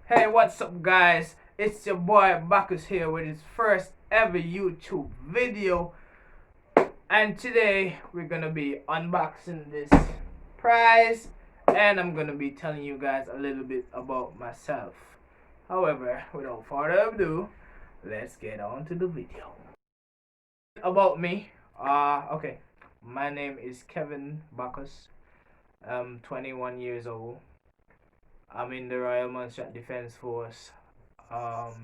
Hey, what's up, guys? It's your boy Bacchus here with his first ever YouTube video, and today we're gonna be unboxing this prize, and I'm gonna be telling you guys a little bit about myself. However, without further ado, let's get on to the video. About me, okay, my name is Kevin Bacchus. I'm 21 years old. I'm in the Royal Montserrat Defense Force. Um,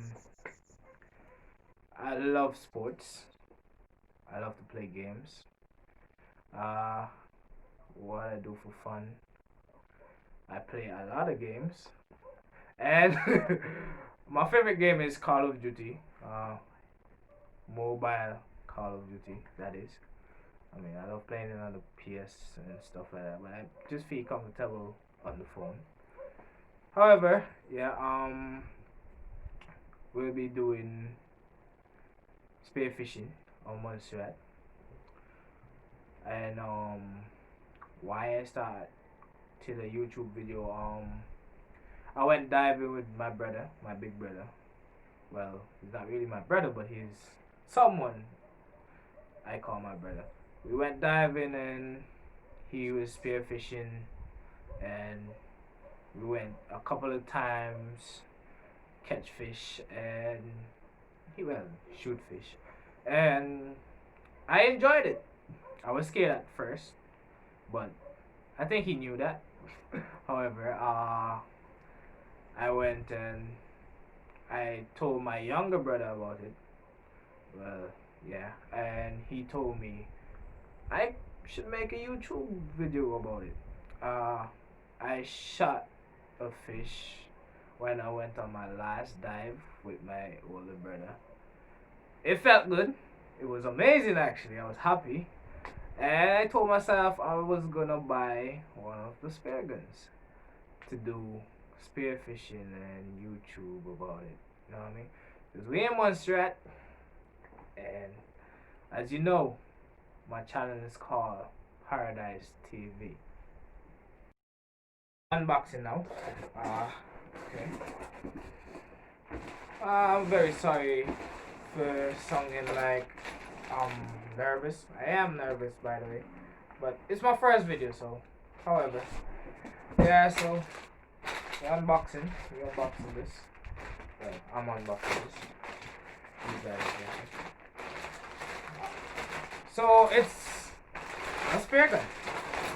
I love sports. I love to play games. Uh, what I do for fun, I play a lot of games. And my favorite game is Call of Duty. Mobile Call of Duty, that is. I mean, I love playing it on the PS and stuff like that, but I just feel comfortable on the phone. However, yeah, we'll be doing spearfishing on Montserrat. And why I started to the YouTube video, I went diving with my brother, my big brother. Well, he's not really my brother, but he's someone I call my brother. We went diving and he was spearfishing, and we went a couple of times catch fish, and he went shoot fish, and I enjoyed it. I was scared at first, but I think he knew that. However, I went and I told my younger brother about it. Well, yeah, and he told me I should make a YouTube video about it. I shot a fish when I went on my last dive with my older brother. It felt good. It was amazing, actually. I was happy. And I told myself I was gonna buy one of the spear guns to do spearfishing and YouTube about it. You know what I mean? Because we in Montserrat, and as you know, my channel is called Paradise TV. Unboxing now. Okay. I'm very sorry for sounding like I'm nervous. I am nervous, by the way, but it's my first video, so however, yeah. So we unboxing this. Well, I'm unboxing this. You guys, yeah. So it's a spear gun,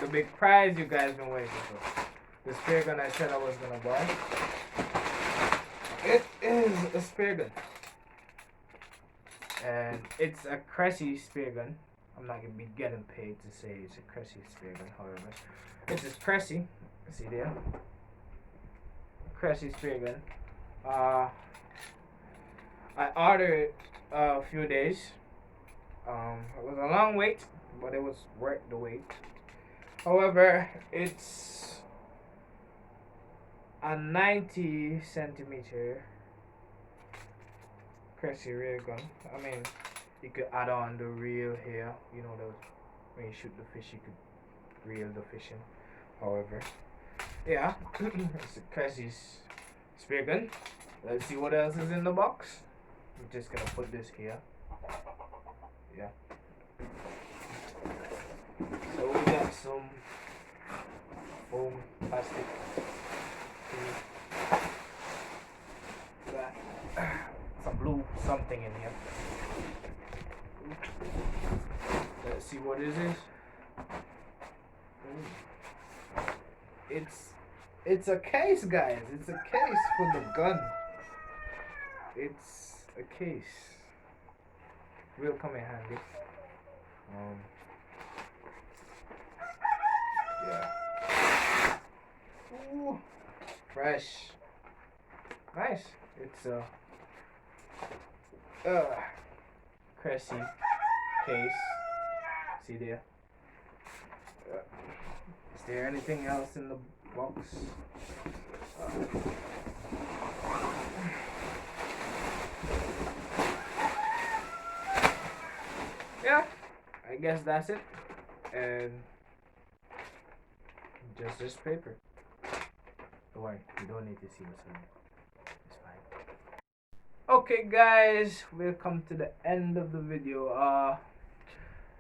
the big prize you guys been waiting for. The spear gun I said I was gonna buy. It is a spear gun, and it's a Cressy spear gun. I'm not gonna be getting paid to say it's a Cressy spear gun, however. It's a Cressy. See there? Cressy spear gun. I ordered it a few days. It was a long wait, but it was worth the wait. However, it's a 90 centimeter Cressy rail gun. I mean, you could add on the reel here. You know, when you shoot the fish, you could reel the fish in. However, yeah, it's a Cressy's spear gun. Let's see what else is in the box. I'm just gonna put this here. Yeah. So we got some foam plastic. Got some blue something in here. Let's see what this is. It's a case, guys. It's a case for the gun. It's a case. Will come in handy. Yeah. Ooh, fresh. Nice. It's a Cressy case. See there? Is there anything else in the box? Yeah, I guess that's it. And just this paper. Don't worry, you don't need to see what's in it. Okay guys, we'll come to the end of the video.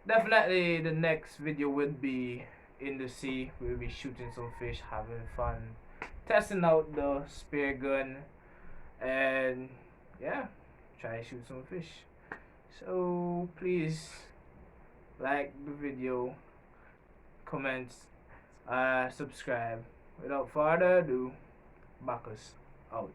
Definitely the next video will be in the sea. We'll be shooting some fish, having fun, testing out the spear gun, and yeah, try to shoot some fish. So please like the video, comment, subscribe. Without further ado, Bacchus out.